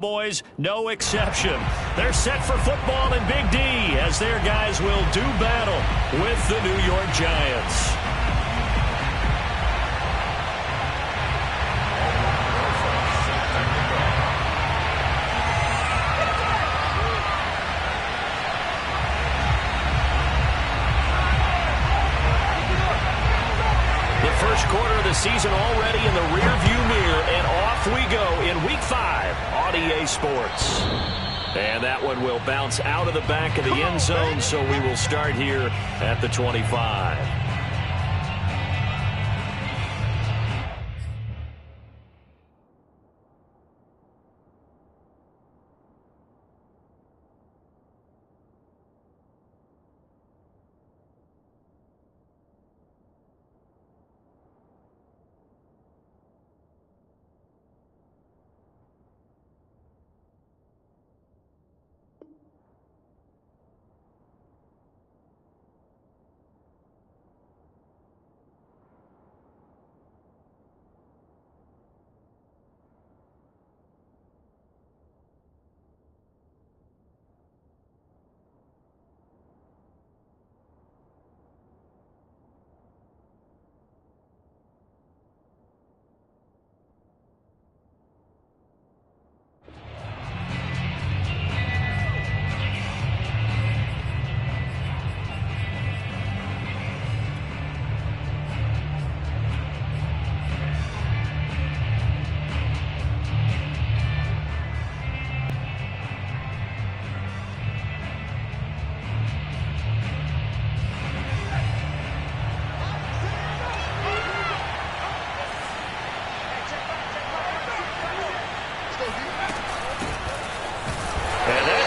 Boys, no exception. They're set for football in Big D as their guys will do battle with the New York Giants. The first quarter of the season already in the rearview mirror, and off we go in Week 5 on EA Sports. And that one will bounce out of the back of the end zone, so we will start here at the 25.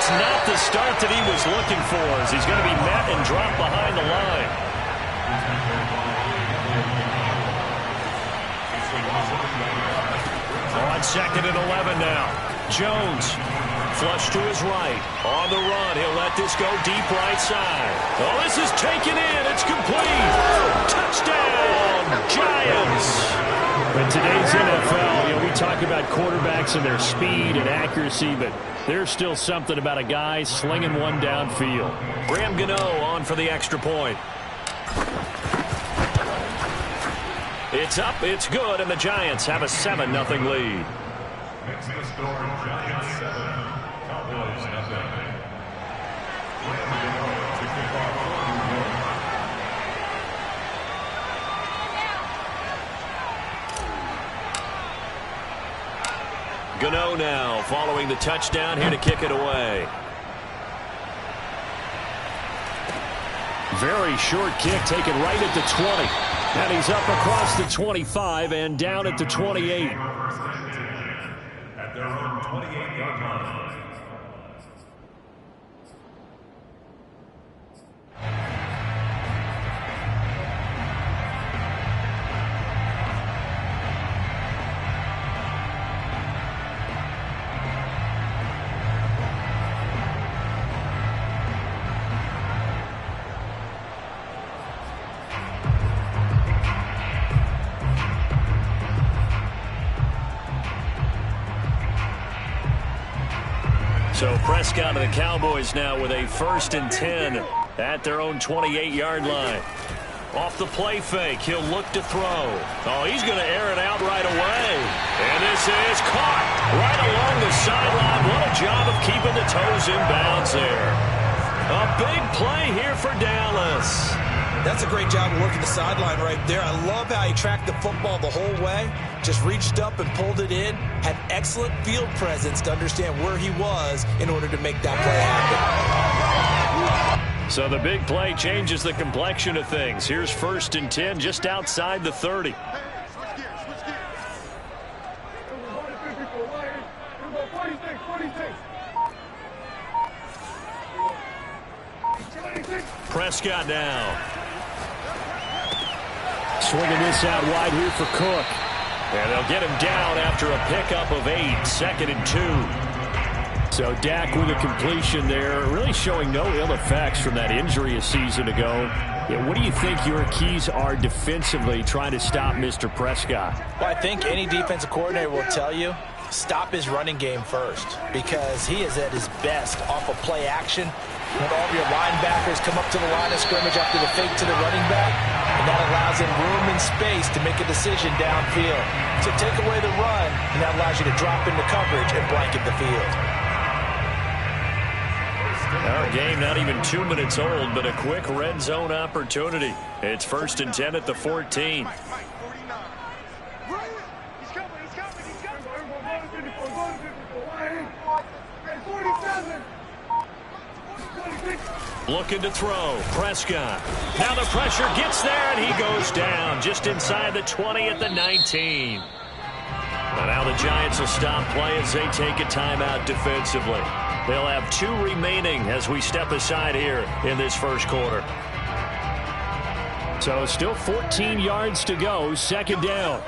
Not the start that he was looking for, as he's going to be met and dropped behind the line. On 2nd and 11 now. Jones, flush to his right. On the run, he'll let this go deep right side. Oh, this is taken in. It's complete. Touchdown, Giants. In today's NFL, we talk about quarterbacks and their speed and accuracy, but there's still something about a guy slinging one downfield. Graham Gano on for the extra point. It's up, it's good, and the Giants have a 7-0 lead. Next to the score, Giants 7, Cowboys 0. Gano now following the touchdown, here to kick it away. Very short kick taken right at the 20. And he's up across the 25 and down at the 28. At their own 28-yard line. So Prescott and the Cowboys now with a 1st and 10 at their own 28-yard line. Off the play fake, he'll look to throw. Oh, he's going to air it out right away. And this is caught right along the sideline. What a job of keeping the toes in bounds there. A big play here for Dallas. That's a great job of working the sideline right there. I love how he tracked the football the whole way. Just reached up and pulled it in. Had excellent field presence to understand where he was in order to make that play happen. So the big play changes the complexion of things. Here's 1st and 10 just outside the 30. Prescott now. Swinging this out wide here for Cook. And they'll get him down after a pickup of 8, 2nd and 2. So Dak with a completion there, really showing no ill effects from that injury a season ago. Yeah, what do you think your keys are defensively trying to stop Mr. Prescott? Well, I think any defensive coordinator will tell you, stop his running game first, because he is at his best off of play action when all of your linebackers come up to the line of scrimmage after the fake to the running back, and that allows him room and space to make a decision downfield. So take away the run, and that allows you to drop into coverage and blanket the field. Our game not even 2 minutes old, but a quick red zone opportunity. It's 1st and 10 at the 14. Looking to throw. Prescott. Now the pressure gets there, and he goes down just inside the 20 at the 19. And now the Giants will stop play as they take a timeout defensively. They'll have 2 remaining as we step aside here in this first quarter. So still 14 yards to go, 2nd down.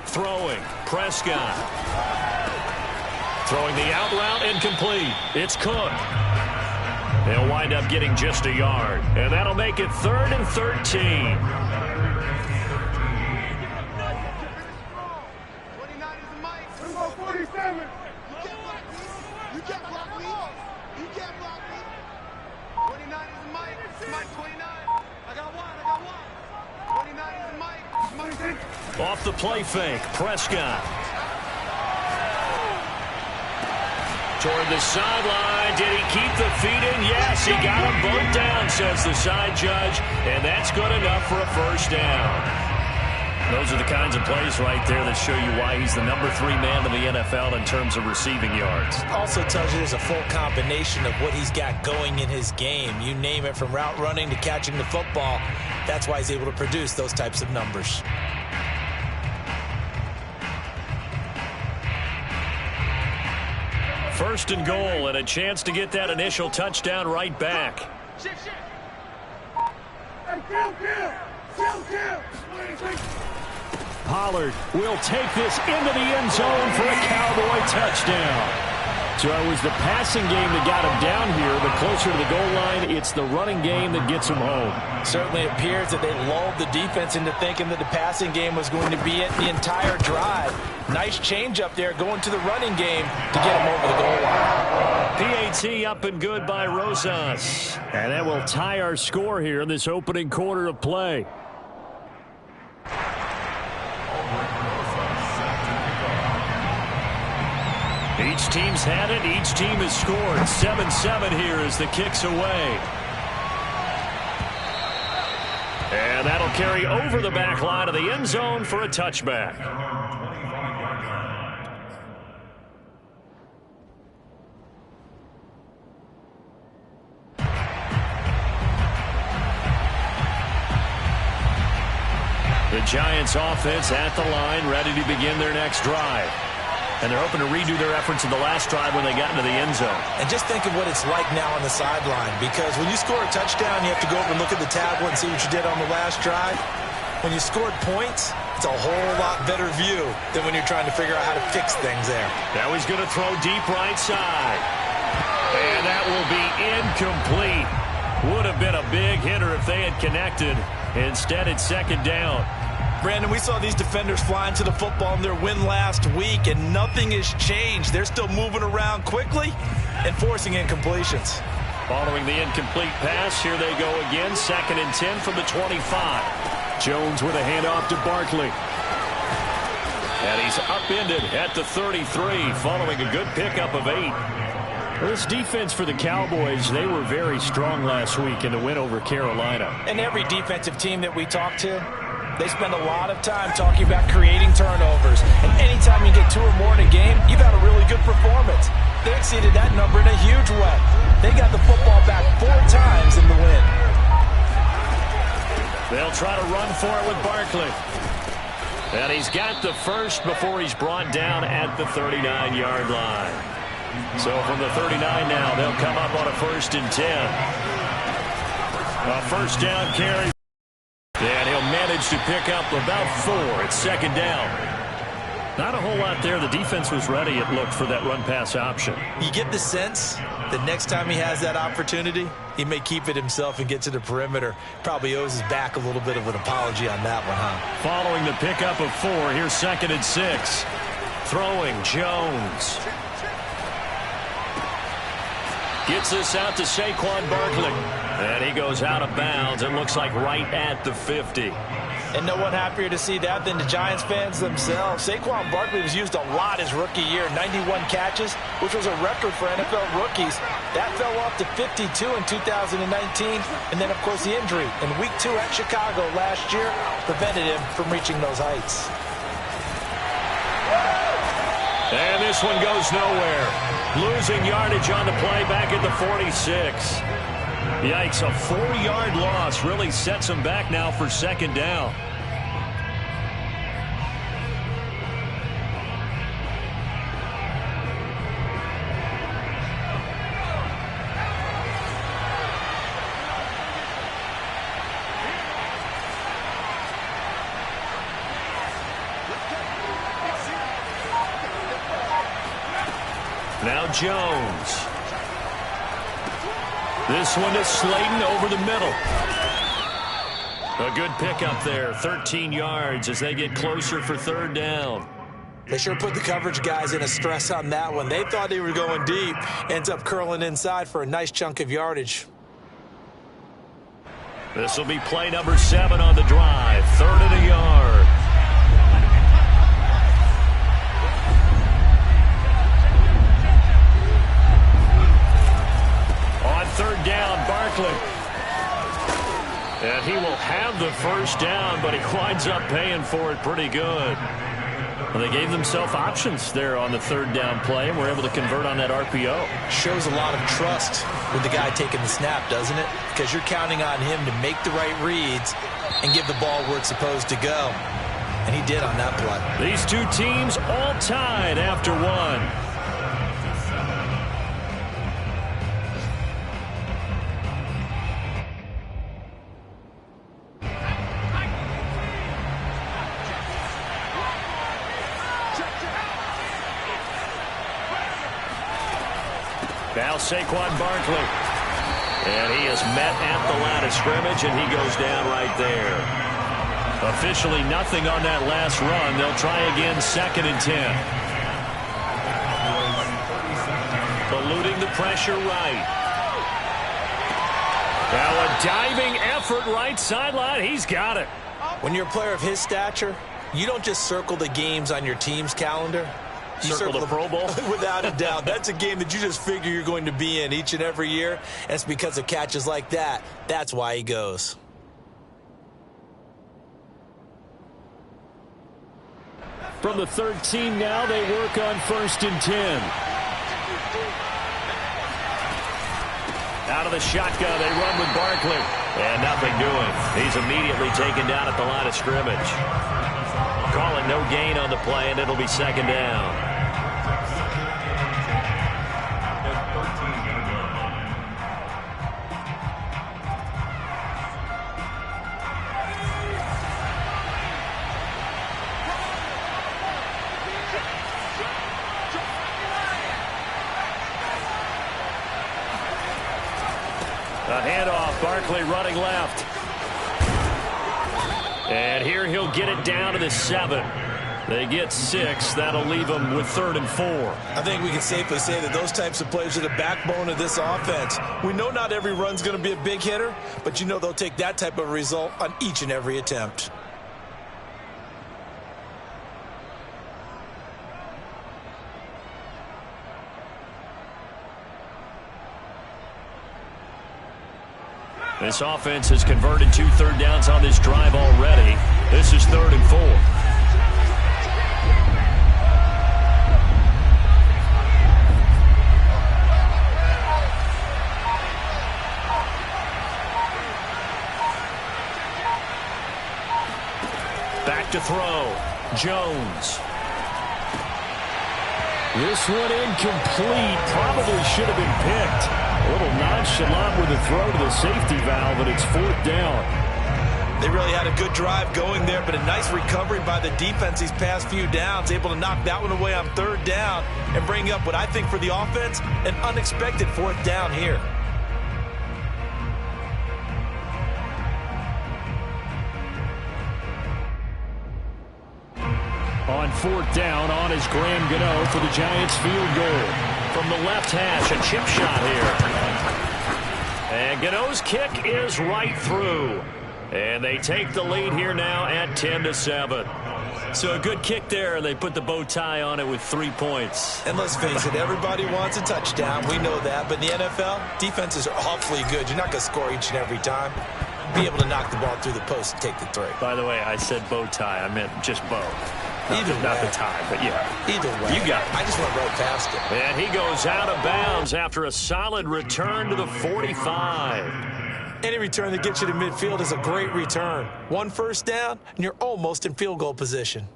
Throwing. Prescott. Throwing the out route, incomplete. It's Cook. They'll wind up getting just a yard. And that'll make it 3rd and 13. 47. You can't block me. You can't block me. 29 is the Mike. Mike 29. I got one. 29 is the Mike. Off the play fake. Prescott. Toward the sideline. Did he keep the feet in? Yes, he got them both down, says the side judge. And that's good enough for a 1st down. Those are the kinds of plays right there that show you why he's the number 3 man in the NFL in terms of receiving yards. Also tells you there's a full combination of what he's got going in his game. You name it, from route running to catching the football. That's why he's able to produce those types of numbers. First and goal, and a chance to get that initial touchdown right back. Pollard will take this into the end zone for a Cowboy touchdown. So it was the passing game that got him down here, but closer to the goal line, it's the running game that gets him home. Certainly appears that they lulled the defense into thinking that the passing game was going to be it the entire drive. Nice change up there going to the running game to get him over the goal line. PAT up and good by Rosas. And that will tie our score here in this opening quarter of play. Each team's had it. Each team has scored. 7-7 here as the kick's away. And that'll carry over the back line of the end zone for a touchback. The Giants offense at the line, ready to begin their next drive. And they're hoping to redo their efforts in the last drive when they got into the end zone. And just think of what it's like now on the sideline, because when you score a touchdown, you have to go over and look at the tablet and see what you did on the last drive. When you scored points, it's a whole lot better view than when you're trying to figure out how to fix things there. Now he's going to throw deep right side. And that will be incomplete. Would have been a big hitter if they had connected. Instead, it's 2nd down. Brandon, we saw these defenders flying to the football in their win last week, and nothing has changed. They're still moving around quickly and forcing incompletions. Following the incomplete pass, here they go again. 2nd and 10 from the 25. Jones with a handoff to Barkley. And he's upended at the 33, following a good pickup of 8. Well, this defense for the Cowboys, they were very strong last week in the win over Carolina. And every defensive team that we talk to, they spend a lot of time talking about creating turnovers. And anytime you get 2 or more in a game, you've had a really good performance. They exceeded that number in a huge way. They got the football back 4 times in the win. They'll try to run for it with Barkley. And he's got the first before he's brought down at the 39-yard line. So from the 39 now, they'll come up on a 1st and 10. A 1st down carry. And he'll manage to pick up about 4. It's 2nd down. Not a whole lot there. The defense was ready, it looked, for that run-pass option. You get the sense that next time he has that opportunity, he may keep it himself and get to the perimeter. Probably owes his back a little bit of an apology on that one, huh? Following the pickup of 4, here's 2nd and 6. Throwing Jones. Gets this out to Saquon Barkley. And he goes out of bounds. It looks like right at the 50. And no one happier to see that than the Giants fans themselves. Saquon Barkley was used a lot his rookie year, 91 catches, which was a record for NFL rookies. That fell off to 52 in 2019. And then, of course, the injury in Week 2 at Chicago last year prevented him from reaching those heights. And this one goes nowhere. Losing yardage on the play back at the 46. Yikes, a 4-yard loss really sets him back now for 2nd down. Now Jones. This one is Slayton over the middle. A good pickup there, 13 yards as they get closer for 3rd down. They sure put the coverage guys in a stress on that one. They thought they were going deep. Ends up curling inside for a nice chunk of yardage. This will be play number 7 on the drive. 3rd and a yard. On 3rd down, Barkley. And he will have the 1st down, but he winds up paying for it pretty good. Well, they gave themselves options there on the 3rd down play, and were able to convert on that RPO. Shows a lot of trust with the guy taking the snap, doesn't it? Because you're counting on him to make the right reads and give the ball where it's supposed to go. And he did on that play. These two teams all tied after 1. Now Saquon Barkley. And he is met at the line of scrimmage, and he goes down right there. Officially nothing on that last run. They'll try again, 2nd and 10. Eluding the pressure right. Now a diving effort right sideline. He's got it. When you're a player of his stature, you don't just circle the games on your team's calendar. You circle the Pro Bowl? Without a doubt. That's a game that you just figure you're going to be in each and every year. And it's because of catches like that. That's why he goes. From the 13 now, they work on 1st and 10. Out of the shotgun, they run with Barkley. And nothing doing. He's immediately taken down at the line of scrimmage. Calling no gain on the play, and it'll be 2nd down. A handoff, Barkley running left. And here he'll get it down to the 7. They get 6. That'll leave them with 3rd and 4. I think we can safely say that those types of plays are the backbone of this offense. We know not every run's going to be a big hitter, but you know they'll take that type of result on each and every attempt. This offense has converted 2 3rd downs on this drive already. This is 3rd and 4. Back to throw. Jones. This one incomplete. Probably should have been picked. A little nonchalant with a throw to the safety valve, and it's 4th down. They really had a good drive going there, but a nice recovery by the defense these past few downs, able to knock that one away on third down and bring up what I think for the offense, an unexpected fourth down here. On fourth down, on is Graham Gano for the Giants field goal. From the left hash, a chip shot here. And Gano's kick is right through. And they take the lead here now at 10-7. So a good kick there, and they put the bow tie on it with 3 points. And let's face it, everybody wants a touchdown. We know that. But in the NFL, defenses are awfully good. You're not going to score each and every time. Be able to knock the ball through the post and take the 3. By the way, I said bow tie. I meant just bow. Not the tie, but yeah. Either way. You got it. I just went right past it. And he goes out of bounds after a solid return to the 45. Any return that gets you to midfield is a great return. 1 first down, and you're almost in field goal position.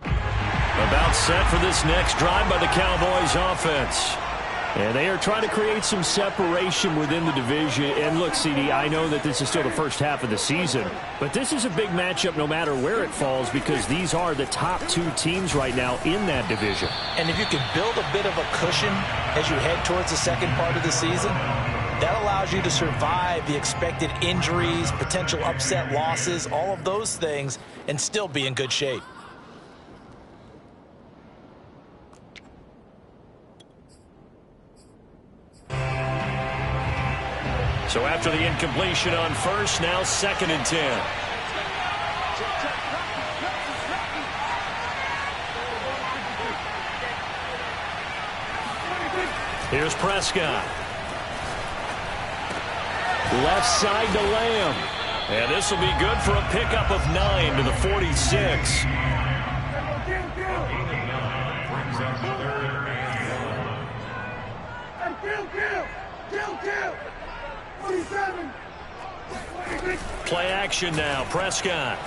About set for this next drive by the Cowboys offense. And they are trying to create some separation within the division. And look, CD, I know that this is still the first half of the season, but this is a big matchup no matter where it falls because these are the top 2 teams right now in that division. And if you can build a bit of a cushion as you head towards the second part of the season, that allows you to survive the expected injuries, potential upset losses, all of those things, and still be in good shape. So after the incompletion on first, now 2nd and 10. Here's Prescott. Left side to Lamb. And this will be good for a pickup of 9 to the 46. Play action now. Prescott.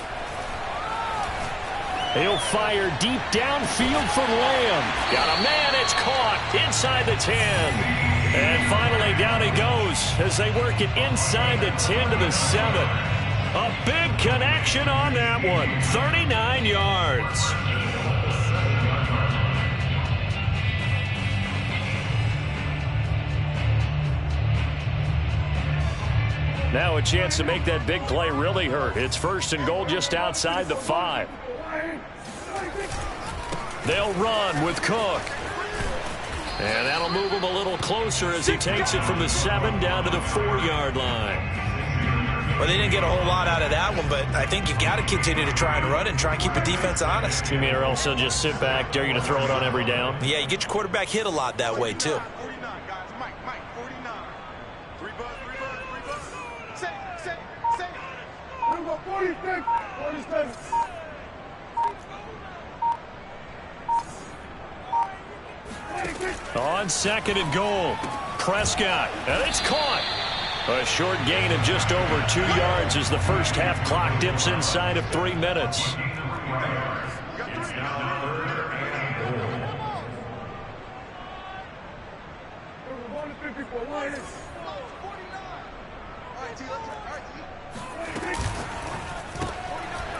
He'll fire deep downfield from Lamb. Got a man. It's caught inside the 10. And finally down he goes as they work it inside the 10 to the 7. A big connection on that one. 39 yards. Now a chance to make that big play really hurt. It's 1st and goal just outside the 5. They'll run with Cook. And that'll move him a little closer as he takes it from the 7 down to the 4-yard line. Well, they didn't get a whole lot out of that one, but I think you got to continue to try and run and try and keep the defense honest. You mean or else they'll just sit back, dare you to throw it on every down? Yeah, you get your quarterback hit a lot that way, too. 49, guys. Mike, 49. 3 buzz. Say. 46. On 2nd and goal, Prescott, and it's caught. A short gain of just over 2 yards as the first half clock dips inside of 3 minutes.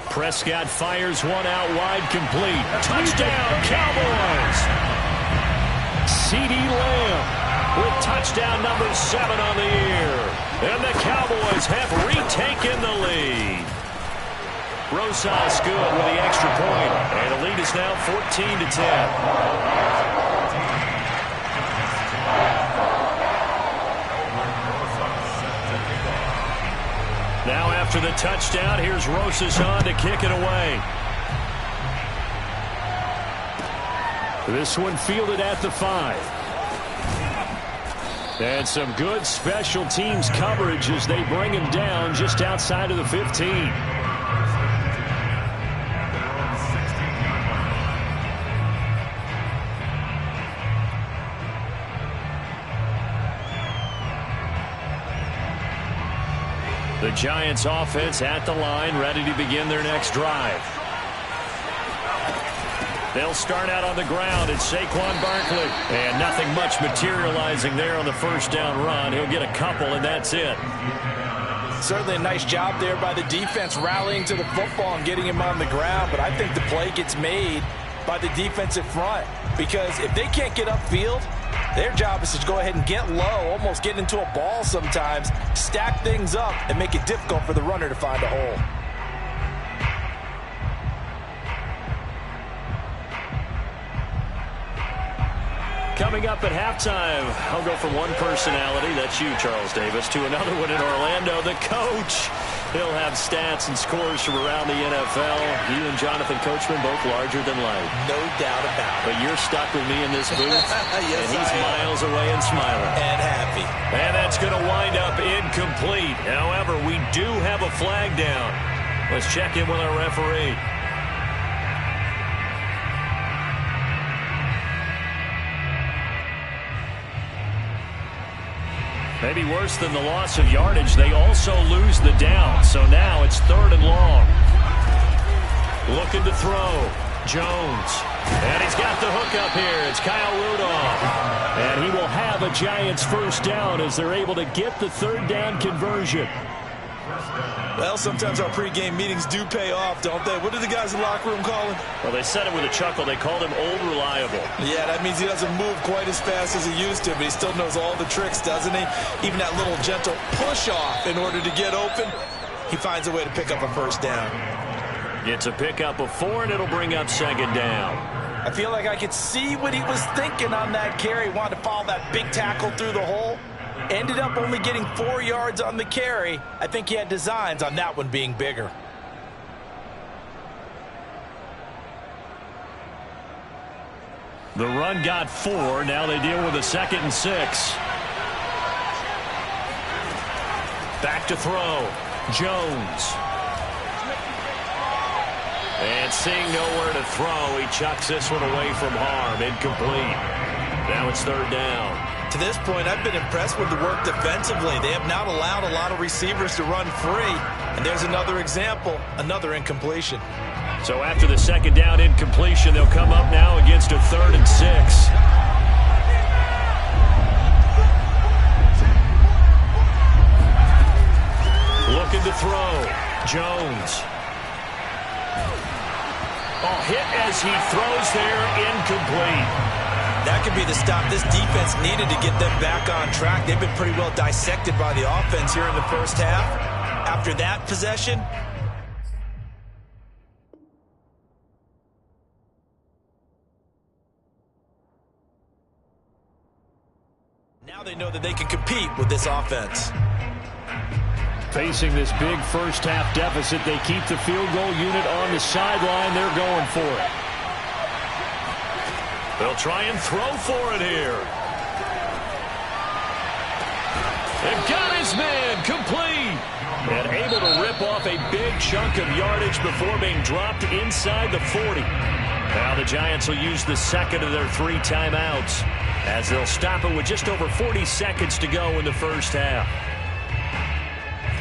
Prescott fires one out wide, complete. Touchdown, Cowboys! CeeDee Lamb with touchdown number 7 on the year. And the Cowboys have retaken the lead. Rosas good with the extra point. And the lead is now 14-10. Now after the touchdown, here's Rosas on to kick it away. This one fielded at the 5. And some good special teams coverage as they bring him down just outside of the 15. The Giants offense at the line, ready to begin their next drive. They'll start out on the ground. It's Saquon Barkley. And nothing much materializing there on the first down run. He'll get a couple, and that's it. certainly a nice job there by the defense rallying to the football and getting him on the ground, but I think the play gets made by the defensive front, because if they can't get upfield, their job is to go ahead and get low, almost get into a ball sometimes, stack things up, and make it difficult for the runner to find a hole. Coming up at halftime, I'll go from one personality, that's you, Charles Davis, to another one in Orlando, the coach. He'll have stats and scores from around the NFL. You and Jonathan Coachman, both larger than life. No doubt about it. But you're stuck with me in this booth, yes, and he's miles away and smiling. And happy. And that's going to wind up incomplete. However, we do have a flag down. Let's check in with our referee. Maybe worse than the loss of yardage, they also lose the down. So now it's 3rd and long. Looking to throw. Jones. And he's got the hook up here. It's Kyle Rudolph. And he will have a Giants first down as they're able to get the 3rd down conversion. Well, sometimes our pregame meetings do pay off, don't they? What do the guys in the locker room call him? Well, they said it with a chuckle. They called him Old Reliable. Yeah, that means he doesn't move quite as fast as he used to, but he still knows all the tricks, doesn't he? Even that little gentle push-off in order to get open, he finds a way to pick up a first down. It's a pickup of 4, and it'll bring up 2nd down. I feel like I could see what he was thinking on that carry. He wanted to follow that big tackle through the hole. Ended up only getting 4 yards on the carry. I think he had designs on that one being bigger. The run got 4. Now they deal with a 2nd and 6. Back to throw. Jones. And seeing nowhere to throw, he chucks this one away from harm. Incomplete. Now it's 3rd down. To this point, I've been impressed with the work defensively. They have not allowed a lot of receivers to run free. And there's another example, another incompletion. So after the 2nd down incompletion, they'll come up now against a 3rd and 6. Looking to throw. Jones. Oh, hit as he throws there, incomplete. That could be the stop this defense needed to get them back on track. They've been pretty well dissected by the offense here in the first half. After that possession, now they know that they can compete with this offense. Facing this big first half deficit, they keep the field goal unit on the sideline. They're going for it. They'll try and throw for it here. They've got his man complete. And able to rip off a big chunk of yardage before being dropped inside the 40. Now the Giants will use the 2nd of their 3 timeouts as they'll stop it with just over 40 seconds to go in the first half.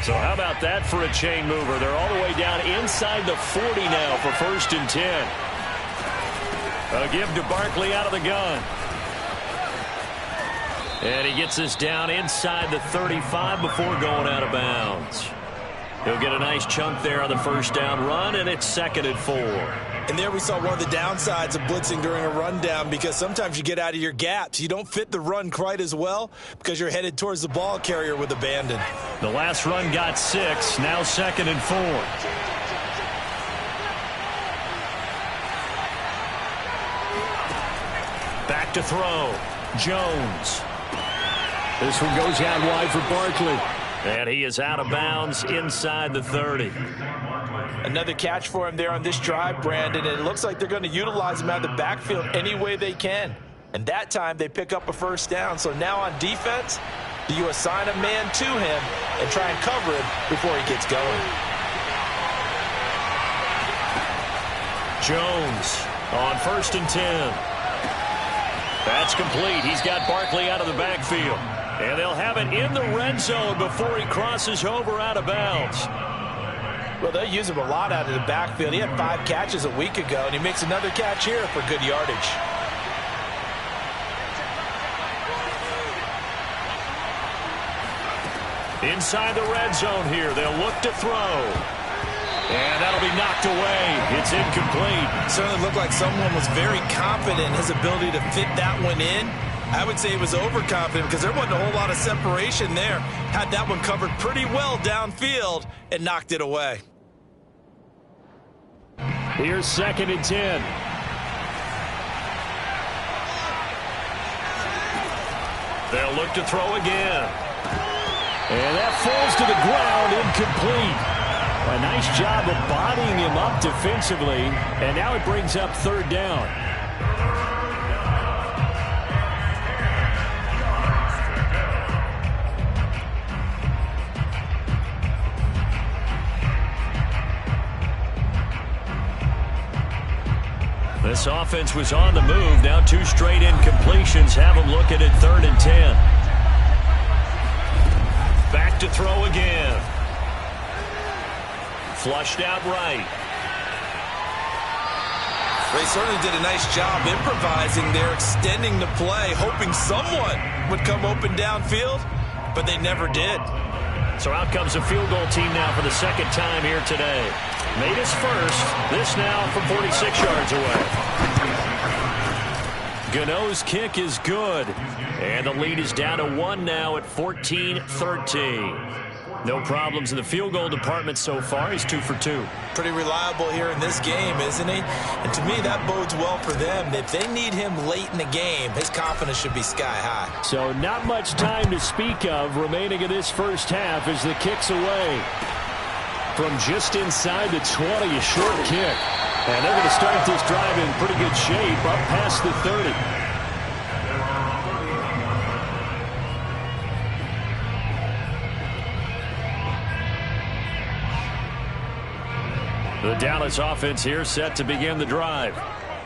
So how about that for a chain mover? They're all the way down inside the 40 now for 1st and 10. A give to Barkley out of the gun. And he gets this down inside the 35 before going out of bounds. He'll get a nice chunk there on the first down run, and it's 2nd and 4. And there we saw one of the downsides of blitzing during a rundown, because sometimes you get out of your gaps. You don't fit the run quite as well because you're headed towards the ball carrier with abandon. The last run got 6, now 2nd and 4. Back to throw. Jones. This one goes out wide for Barkley. And he is out of bounds inside the 30. Another catch for him there on this drive, Brandon. And it looks like they're going to utilize him out of the backfield any way they can. And that time they pick up a first down. So now on defense, do you assign a man to him and try and cover him before he gets going? Jones on 1st and 10. That's complete. He's got Barkley out of the backfield. And they'll have it in the red zone before he crosses over out of bounds. Well, they use him a lot out of the backfield. He had 5 catches a week ago, and he makes another catch here for good yardage. Inside the red zone here, they'll look to throw. And that'll be knocked away. It's incomplete. Certainly looked like someone was very confident in his ability to fit that one in. I would say he was overconfident because there wasn't a whole lot of separation there. Had that one covered pretty well downfield and knocked it away. Here's 2nd and 10. They'll look to throw again. And that falls to the ground, incomplete. A nice job of bodying him up defensively, and now it brings up 3rd down. This offense was on the move. Now 2 straight incompletions have them looking at 3rd and 10. Back to throw again. Flushed out right. They certainly did a nice job improvising there, extending the play, hoping someone would come open downfield, but they never did. So out comes a field goal team now for the 2nd time here today. Made his first. This now from 46 yards away. Gano's kick is good. And the lead is down to 1 now at 14-13. No problems in the field goal department so far. He's 2 for 2. Pretty reliable here in this game, isn't he? And to me, that bodes well for them. If they need him late in the game, his confidence should be sky high. So not much time to speak of remaining in this first half as the kick's away. From just inside the 20, a short kick. And they're going to start this drive in pretty good shape up past the 30. The Dallas offense here set to begin the drive.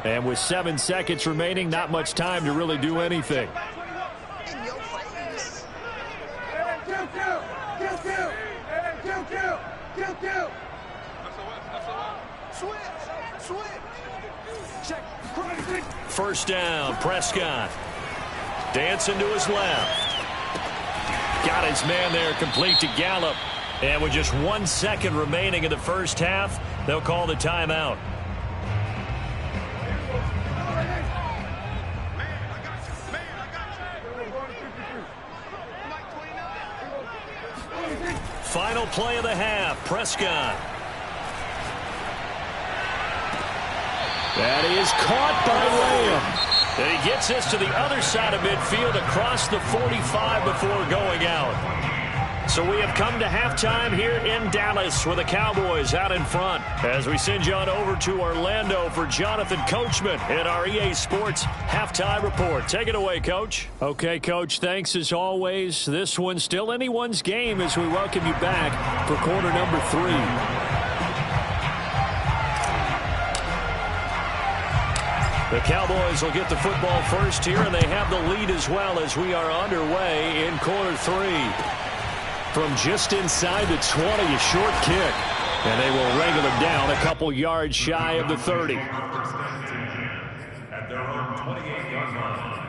And with 7 seconds remaining, not much time to really do anything. First down, Prescott. Dancing to his left. Got his man there, complete to Gallup. And with just 1 second remaining in the first half, they'll call the timeout. Final play of the half, Prescott. That is caught by Lamb. And he gets this to the other side of midfield across the 45 before going out. So we have come to halftime here in Dallas with the Cowboys out in front. As we send you on over to Orlando for Jonathan Coachman in our EA Sports Halftime Report. Take it away, Coach. Okay, Coach, thanks as always. This one's still anyone's game as we welcome you back for quarter number 3. The Cowboys will get the football first here, and they have the lead as well as we are underway in quarter 3. From just inside the 20, a short kick. And they will wrangle him down a couple yards shy of the 30. At their own 28-yard line.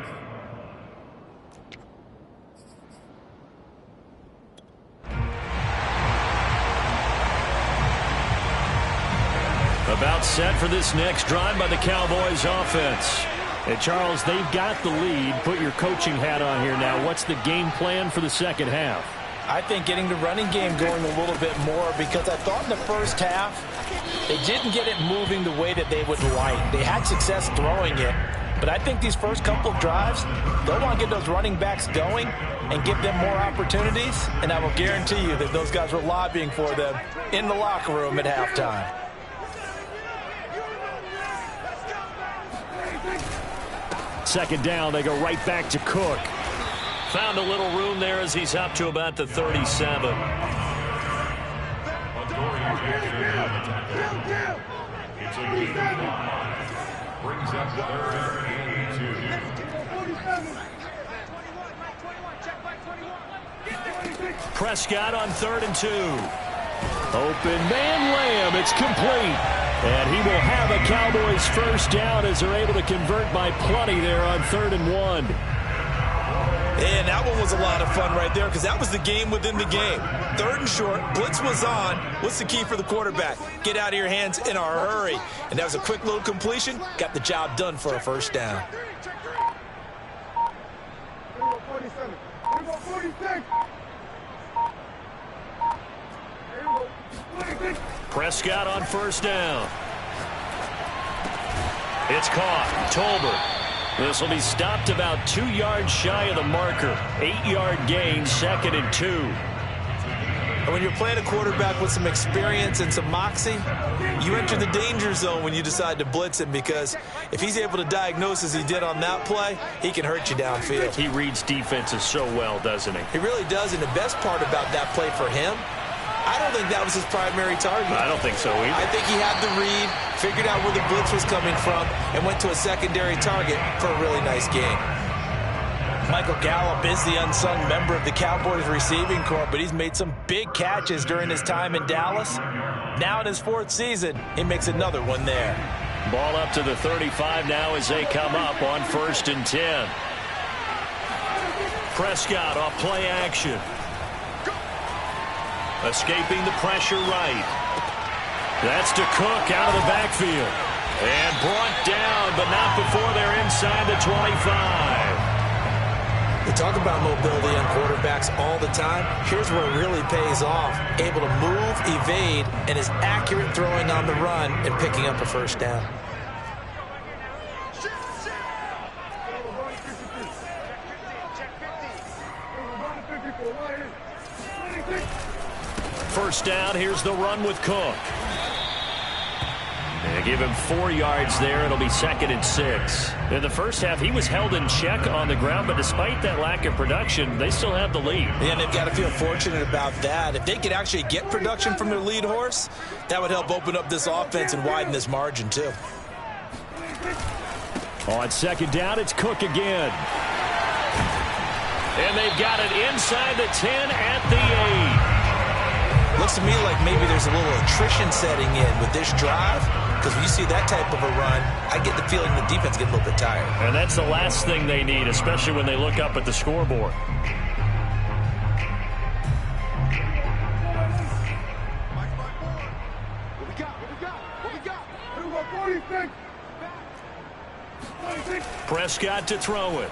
About set for this next drive by the Cowboys offense. And Charles, they've got the lead. Put your coaching hat on here now. What's the game plan for the second half? I think getting the running game going a little bit more, because I thought in the first half they didn't get it moving the way that they would like. They had success throwing it, but I think these first couple of drives, they'll want to get those running backs going and give them more opportunities, and I will guarantee you that those guys were lobbying for them in the locker room at halftime. Second down, they go right back to Cook. Found a little room there as he's up to about the 37. Brings up 3rd and 2. Prescott on 3rd and 2. Open man Lamb. It's complete. And he will have a Cowboys first down as they're able to convert by plenty there on 3rd and 1. And that one was a lot of fun right there because that was the game within the game. 3rd and short, blitz was on. What's the key for the quarterback? Get out of your hands in a hurry. And that was a quick little completion. Got the job done for a first down. Prescott on first down. It's caught. Tolbert. This will be stopped about 2 yards shy of the marker. 8-yard gain, 2nd and 2. And when you're playing a quarterback with some experience and some moxie, you enter the danger zone when you decide to blitz him, because if he's able to diagnose as he did on that play, he can hurt you downfield. He reads defenses so well, doesn't he? He really does, and the best part about that play for him, I don't think that was his primary target. I don't think so either. I think he had the read, figured out where the blitz was coming from, and went to a secondary target for a really nice game. Michael Gallup is the unsung member of the Cowboys receiving corps, but he's made some big catches during his time in Dallas. Now in his 4th season, he makes another one there. Ball up to the 35 now as they come up on 1st and 10. Prescott off play action. Escaping the pressure right. That's to Cook out of the backfield. And brought down, but not before they're inside the 25. We talk about mobility on quarterbacks all the time. Here's where it really pays off. Able to move, evade, and is accurate throwing on the run and picking up a first down. First down, here's the run with Cook. They give him 4 yards there. It'll be 2nd and 6. In the first half, he was held in check on the ground, but despite that lack of production, they still have the lead. Yeah, and they've got to feel fortunate about that. If they could actually get production from their lead horse, that would help open up this offense and widen this margin, too. On 2nd down, it's Cook again. And they've got it inside the 10 at the 8. Looks to me like maybe there's a little attrition setting in with this drive, because when you see that type of a run, I get the feeling the defense gets a little bit tired. And that's the last thing they need, especially when they look up at the scoreboard. Prescott to throw it.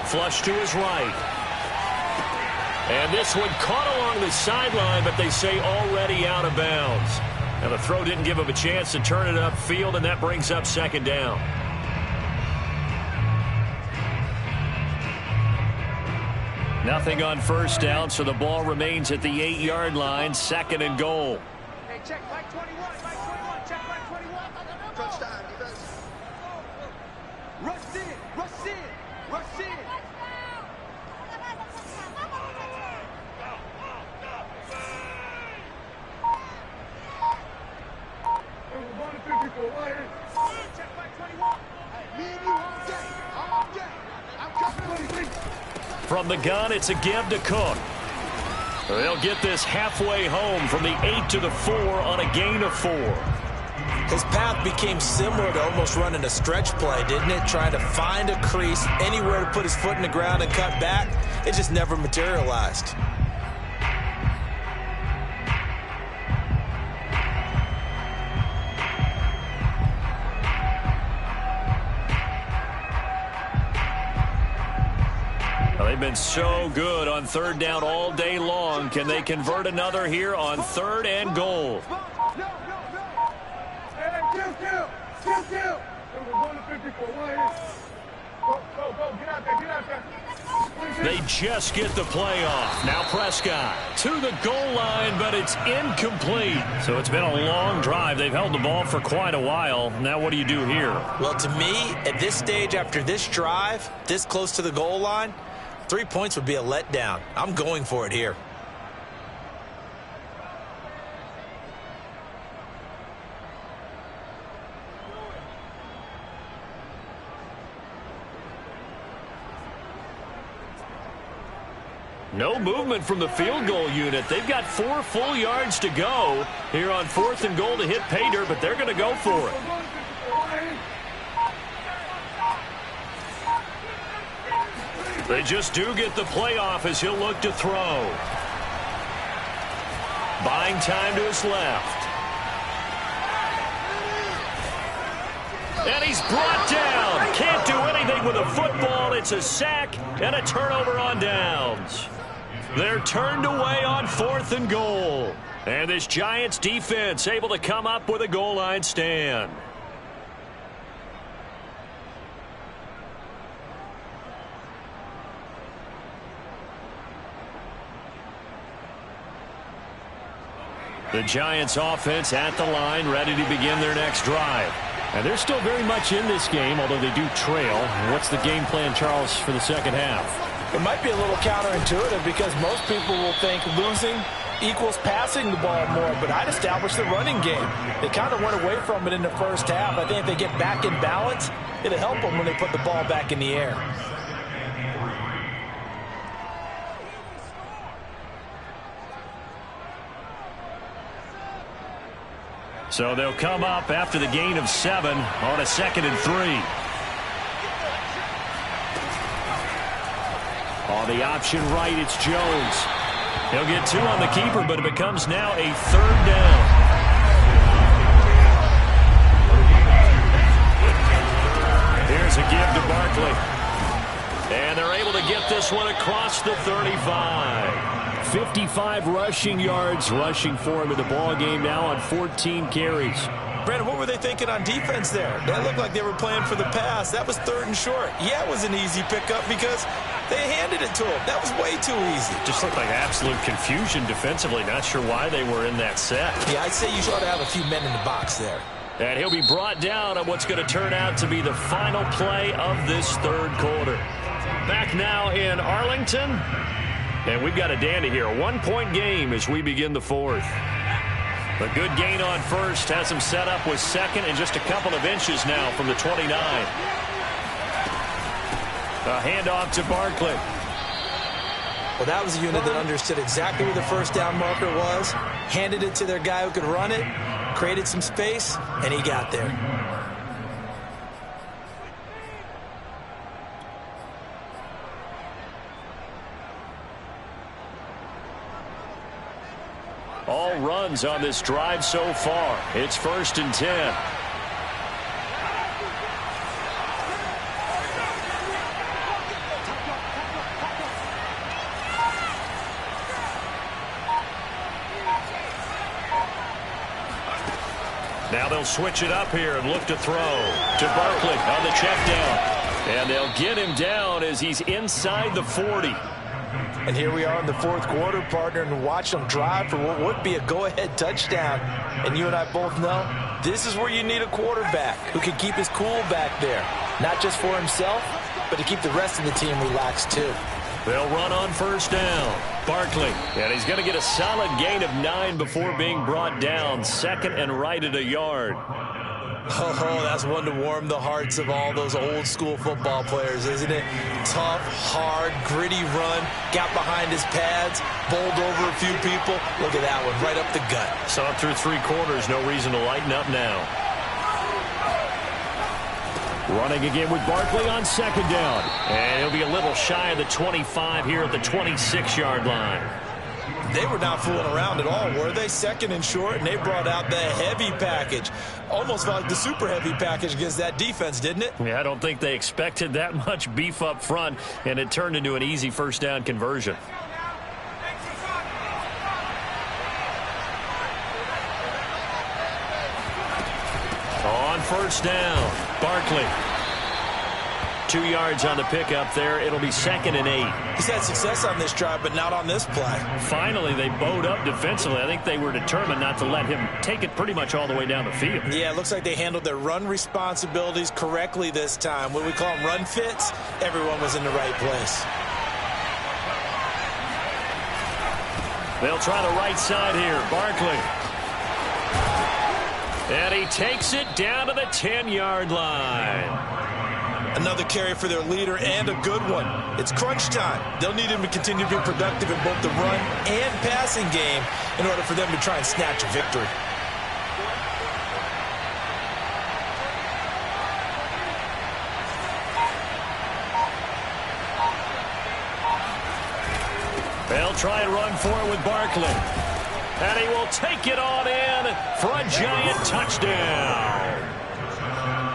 Flush to his right. And this one caught along the sideline, but they say already out of bounds. And the throw didn't give him a chance to turn it upfield, and that brings up 2nd down. Nothing on first down, so the ball remains at the 8-yard line, 2nd and goal. Hey, check Mike 21, check Mike 21. Touchdown, defense. Rush in, rush in, rush in. From the gun, it's a give to Cook. They'll get this halfway home from the 8 to the 4 on a gain of 4. His path became similar to almost running a stretch play, didn't it? Trying to find a crease, anywhere to put his foot in the ground and cut back. It just never materialized. They've been so good on 3rd down all day long. Can they convert another here on 3rd and goal? They just get the play off. Now Prescott to the goal line, but it's incomplete. So it's been a long drive. They've held the ball for quite a while. Now what do you do here? Well, to me, at this stage after this drive, this close to the goal line, 3 points would be a letdown. I'm going for it here. No movement from the field goal unit. They've got 4 full yards to go here on 4th and goal to hit pay dirt, but they're going to go for it. They just do get the playoff as he'll look to throw. Buying time to his left. And he's brought down. Can't do anything with a football. It's a sack and a turnover on downs. They're turned away on 4th and goal. And this Giants defense able to come up with a goal line stand. The Giants offense at the line, ready to begin their next drive. And they're still very much in this game, although they do trail. What's the game plan, Charles, for the second half? It might be a little counterintuitive because most people will think losing equals passing the ball more, but I'd establish the running game. They kind of went away from it in the first half. I think if they get back in balance, it'll help them when they put the ball back in the air. So they'll come up after the gain of 7 on a 2nd and 3. On the option right, it's Jones. He'll get 2 on the keeper, but it becomes now a 3rd down. Here's a give to Barkley. And they're able to get this one across the 35. 55 rushing yards rushing for him in the ball game now on 14 carries. Brandon, what were they thinking on defense there? That looked like they were playing for the pass. That was 3rd and short. Yeah, it was an easy pickup because they handed it to him. That was way too easy. Just looked like absolute confusion defensively. Not sure why they were in that set. Yeah, I'd say you ought to have a few men in the box there. And he'll be brought down on what's going to turn out to be the final play of this 3rd quarter. Back now in Arlington. And we've got a dandy here. A 1-point game as we begin the 4th. A good gain on 1st. Has him set up with 2nd and just a couple of inches now from the 29. A handoff to Barkley. Well, that was a unit that understood exactly where the 1st down marker was. Handed it to their guy who could run it. Created some space. And he got there. All runs on this drive so far. It's 1st and 10. Now they'll switch it up here and look to throw to Barkley on the check down. And they'll get him down as he's inside the 40. And here we are in the 4th quarter, partner, and watch them drive for what would be a go-ahead touchdown. And you and I both know this is where you need a quarterback who can keep his cool back there. Not just for himself, but to keep the rest of the team relaxed too. They'll run on 1st down. Barkley, and he's going to get a solid gain of 9 before being brought down. 2nd and right at a yard. Oh, that's one to warm the hearts of all those old-school football players, isn't it? Tough, hard, gritty run, got behind his pads, bowled over a few people. Look at that one, right up the gut. Saw it through 3 quarters, no reason to lighten up now. Running again with Barkley on 2nd down. And he'll be a little shy of the 25 here at the 26-yard line. They were not fooling around at all, were they? 2nd and short, and they brought out the heavy package. Almost felt like the super heavy package against that defense, didn't it? Yeah, I don't think they expected that much beef up front, and it turned into an easy 1st down conversion. On 1st down, Barkley. 2 yards on the pickup there. It'll be 2nd and 8. He's had success on this drive, but not on this play. Finally, they bowed up defensively. I think they were determined not to let him take it pretty much all the way down the field. Yeah, it looks like they handled their run responsibilities correctly this time. What we call them run fits, everyone was in the right place. They'll try the right side here. Barkley. And he takes it down to the 10-yard line. Another carry for their leader and a good one. It's crunch time. They'll need him to continue to be productive in both the run and passing game in order for them to try and snatch a victory. try and run for it with Barkley. And he will take it on in for a Giant touchdown.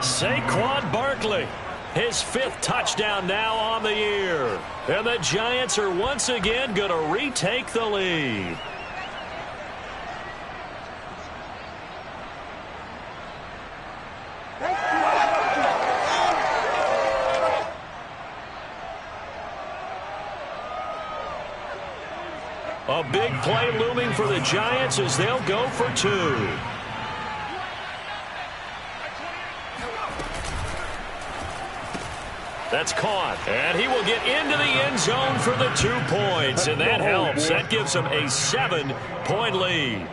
Saquon Barkley, his 5th touchdown now on the year. And the Giants are once again going to retake the lead. A big play looming for the Giants as they'll go for 2. That's caught, and he will get into the end zone for the 2 points, and that helps. That gives him a 7-point lead.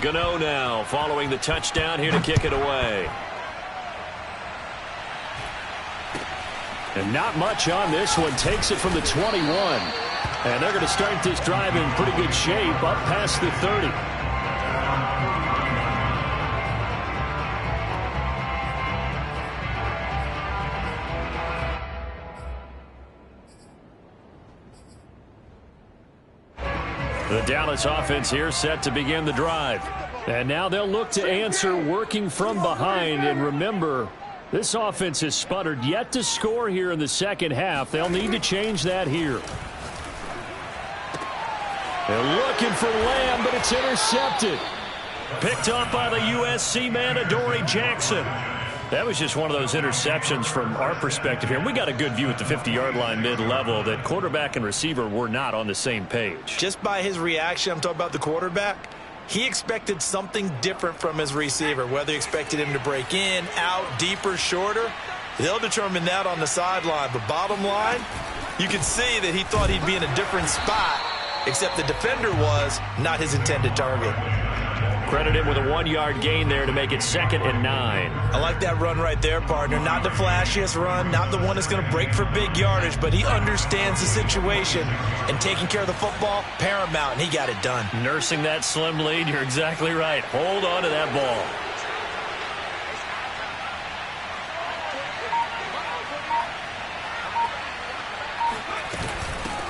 Gano now following the touchdown here to kick it away. And not much on this one. Takes it from the 21. And they're going to start this drive in pretty good shape up past the 30. The Dallas offense here set to begin the drive. And now they'll look to answer working from behind. And remember, this offense has sputtered yet to score here in the second half. They'll need to change that here. They're looking for Lamb, but it's intercepted. Picked up by the USC man, Adoree Jackson. That was just one of those interceptions from our perspective here. We got a good view at the 50-yard line mid-level that quarterback and receiver were not on the same page. Just by his reaction, I'm talking about the quarterback, he expected something different from his receiver. Whether he expected him to break in, out, deeper, shorter, they'll determine that on the sideline. But bottom line, you can see that he thought he'd be in a different spot, except the defender was not his intended target. Credit him with a 1-yard gain there to make it 2nd and 9. I like that run right there, partner. Not the flashiest run, not the one that's going to break for big yardage, but he understands the situation, and taking care of the football, paramount, and he got it done. Nursing that slim lead, you're exactly right. Hold on to that ball.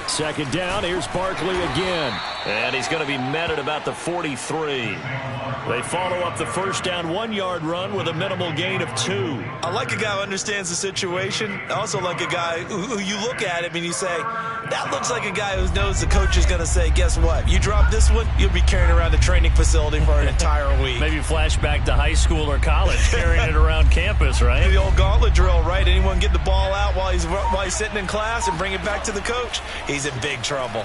Second down, here's Barkley again. And he's going to be met at about the 43. They follow up the first down 1-yard run with a minimal gain of 2. I like a guy who understands the situation. I also like a guy who you look at him and you say, that looks like a guy who knows the coach is going to say, guess what? You drop this one, you'll be carrying around the training facility for an entire week. Maybe flashback to high school or college, carrying it around campus, right? The old gauntlet drill, right? Anyone get the ball out while he's sitting in class and bring it back to the coach? He's in big trouble.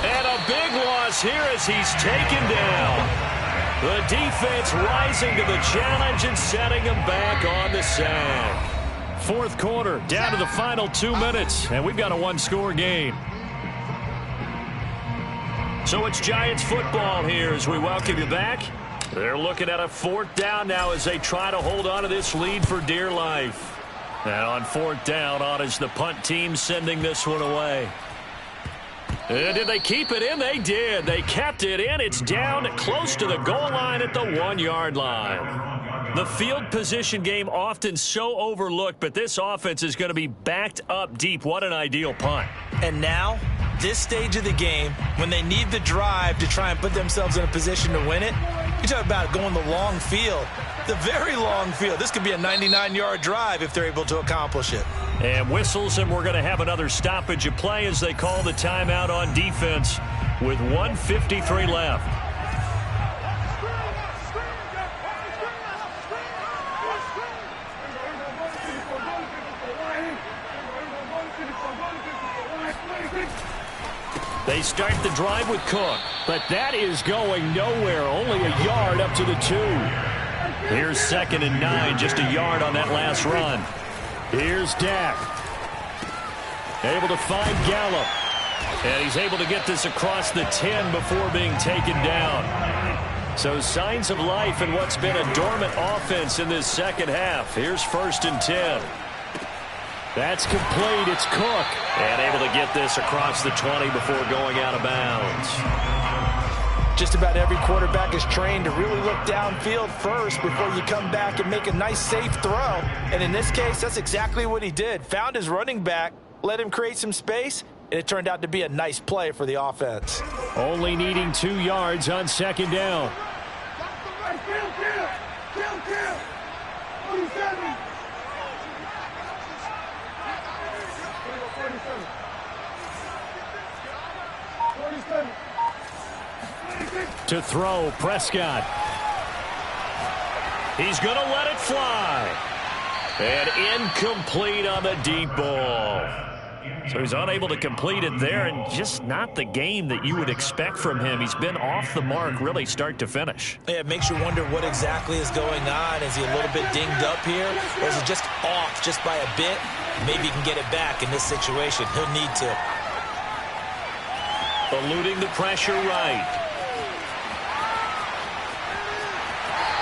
And a big loss here as he's taken down. The defense rising to the challenge and setting him back on the sack. Fourth quarter, down to the final 2 minutes, and we've got a 1-score game. So it's Giants football here as we welcome you back. They're looking at a 4th down now as they try to hold on to this lead for dear life. And on 4th down, on is the punt team sending this one away. And did they keep it in? They did. They kept it in. It's down close to the goal line at the 1-yard line. The field position game often so overlooked, but this offense is going to be backed up deep. What an ideal punt. And now, this stage of the game, when they need the drive to try and put themselves in a position to win it, you talk about going the long field, the very long field. This could be a 99-yard drive if they're able to accomplish it. And whistles, and we're going to have another stoppage of play as they call the timeout on defense with 1:53 left. They start the drive with Cook. But that is going nowhere. Only a yard up to the 2. Here's 2nd and 9, just a yard on that last run. Here's Dak. Able to find Gallup. And he's able to get this across the 10 before being taken down. So signs of life in what's been a dormant offense in this second half. Here's 1st and 10. That's complete. It's Cook. And able to get this across the 20 before going out of bounds. Just about every quarterback is trained to really look downfield first before you come back and make a nice, safe throw. And in this case, that's exactly what he did. Found his running back, let him create some space, and it turned out to be a nice play for the offense. Only needing 2 yards on second down. To throw, Prescott. He's going to let it fly. And incomplete on the deep ball. So he's unable to complete it there, and just not the game that you would expect from him. He's been off the mark really start to finish. Yeah, it makes you wonder what exactly is going on. Is he a little bit dinged up here, or is he just off just by a bit? Maybe he can get it back in this situation. He'll need to. Eluding the pressure right.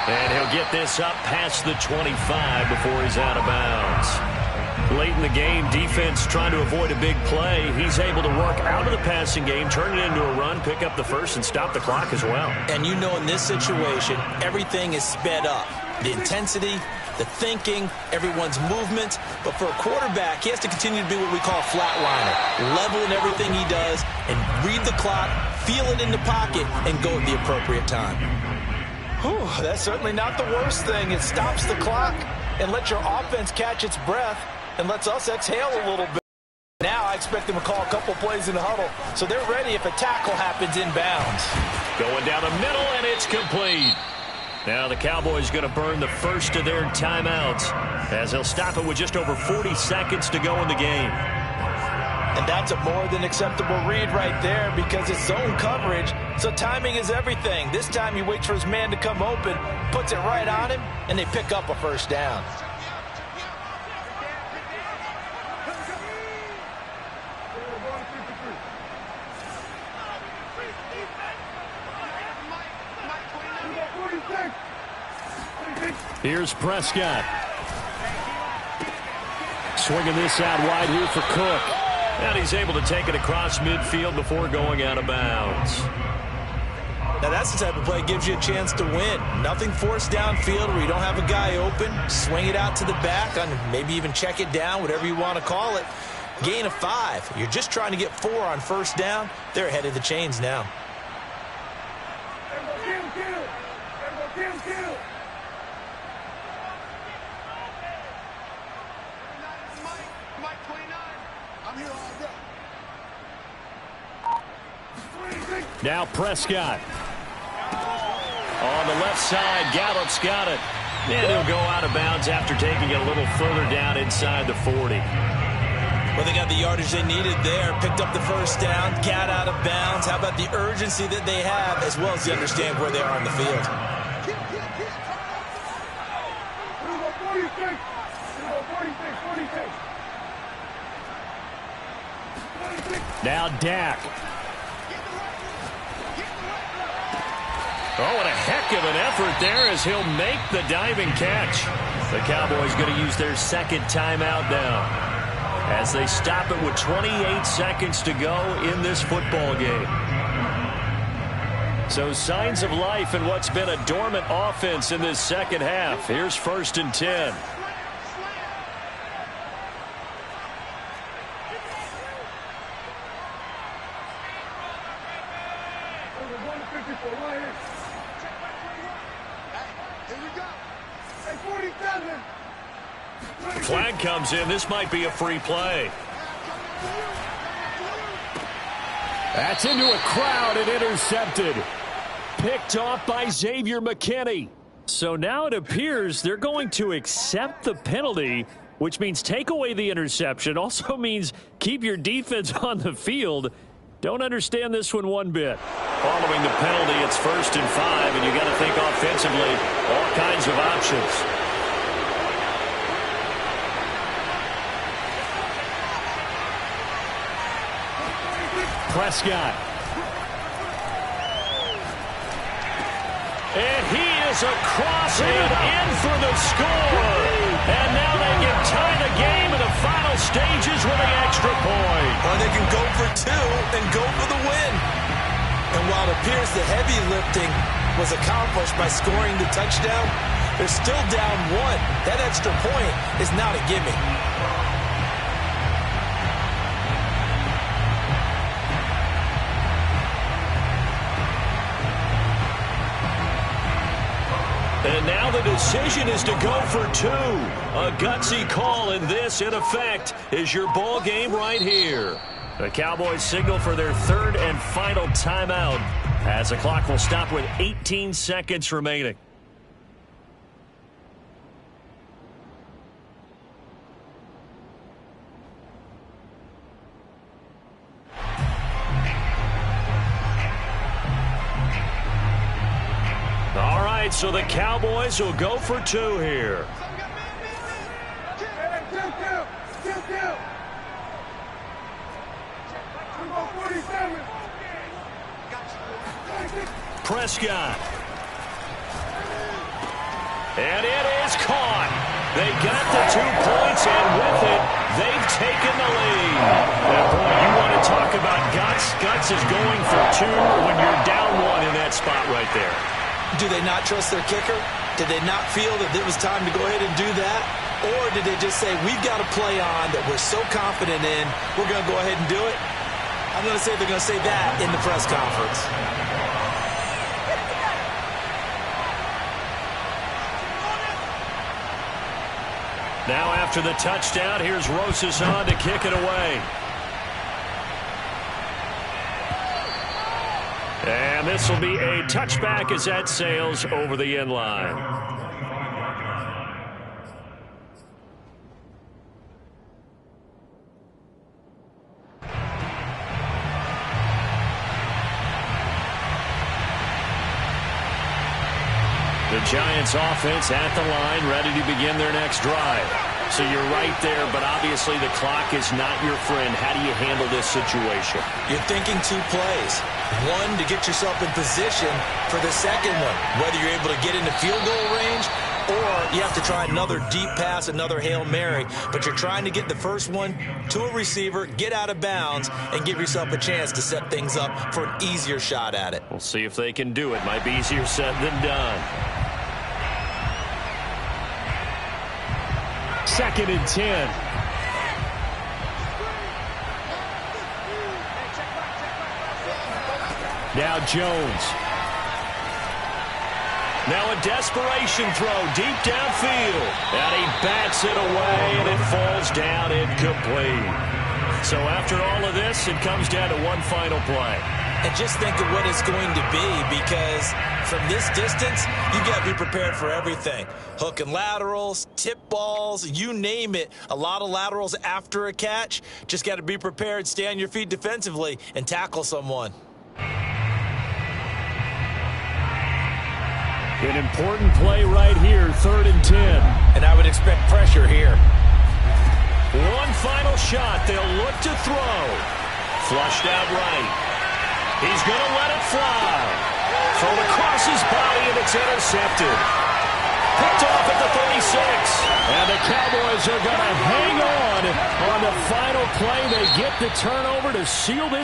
And he'll get this up past the 25 before he's out of bounds. Late in the game, defense trying to avoid a big play. He's able to work out of the passing game, turn it into a run, pick up the first, and stop the clock as well. And you know in this situation, everything is sped up. The intensity, the thinking, everyone's movement. But for a quarterback, he has to continue to be what we call a flatliner. Level in everything he does and read the clock, feel it in the pocket, and go at the appropriate time. Whew, that's certainly not the worst thing. It stops the clock and lets your offense catch its breath and lets us exhale a little bit. Now I expect them to call a couple plays in the huddle, so they're ready if a tackle happens inbounds. Going down the middle, and it's complete. Now the Cowboys going to burn the first of their timeouts as they'll stop it with just over 40 seconds to go in the game. And that's a more than acceptable read right there because it's zone coverage, so timing is everything. This time he waits for his man to come open, puts it right on him, and they pick up a first down. Here's Prescott. Swinging this out wide here for Cook. And he's able to take it across midfield before going out of bounds. Now that's the type of play that gives you a chance to win. Nothing forced downfield where you don't have a guy open. Swing it out to the back, and maybe even check it down, whatever you want to call it. Gain of 5. You're just trying to get 4 on first down. They're ahead of the chains now. Now Prescott. On the left side, Gallup's got it. And he'll go out of bounds after taking it a little further down inside the 40. Well, they got the yardage they needed there. Picked up the first down, got out of bounds. How about the urgency that they have, as well as they understand where they are on the field. Now Dak. Oh, and a heck of an effort there as he'll make the diving catch. The Cowboys going to use their second timeout now as they stop it with 28 seconds to go in this football game. So signs of life in what's been a dormant offense in this second half. Here's 1st and 10. Flag comes in. This might be a free play. That's into a crowd and intercepted. Picked off by Xavier McKinney. So now it appears they're going to accept the penalty, which means take away the interception. Also means keep your defense on the field. Don't understand this one bit. Following the penalty, it's 1st and 5, and you got to think offensively, all kinds of options. Prescott. And he is across and in for the score. And now they can tie the game in the final stages with an extra point. Or they can go for 2 and go for the win. And while it appears the heavy lifting was accomplished by scoring the touchdown, they're still down 1. That extra point is not a gimme. And now the decision is to go for 2. A gutsy call, and this, in effect, is your ball game right here. The Cowboys signal for their 3rd and final timeout as the clock will stop with 18 seconds remaining. All right, so the Cowboys will go for 2 here. Prescott. And it is caught. They got the 2 points, and with it, they've taken the lead. And boy, you want to talk about guts. Guts is going for 2 when you're down 1 in that spot right there. Do they not trust their kicker? Did they not feel that it was time to go ahead and do that? Or did they just say, we've got a play on that we're so confident in, we're going to go ahead and do it? I'm going to say they're going to say that in the press conference. Now after the touchdown, here's Rosas on to kick it away. And this will be a touchback as that sails over the end line. The Giants offense at the line, ready to begin their next drive. So you're right there, but obviously the clock is not your friend. How do you handle this situation? You're thinking 2 plays. 1 to get yourself in position for the second one, whether you're able to get into field goal range or you have to try another deep pass, another Hail Mary. But you're trying to get the first one to a receiver, get out of bounds, and give yourself a chance to set things up for an easier shot at it. We'll see if they can do it. Might be easier said than done. 2nd and 10. Now Jones. Now a desperation throw deep downfield. And he bats it away, and it falls down incomplete. So after all of this, it comes down to one final play. And just think of what it's going to be, because from this distance, you got to be prepared for everything. Hook and laterals, tip balls, you name it. A lot of laterals after a catch. Just got to be prepared, stay on your feet defensively, and tackle someone. An important play right here, 3rd and 10. And I would expect pressure here. One final shot. They'll look to throw. Flushed out right. He's going to let it fly. Thrown across his body, and it's intercepted. Picked off at the 36. And the Cowboys are going to hang on the final play. They get the turnover to seal this.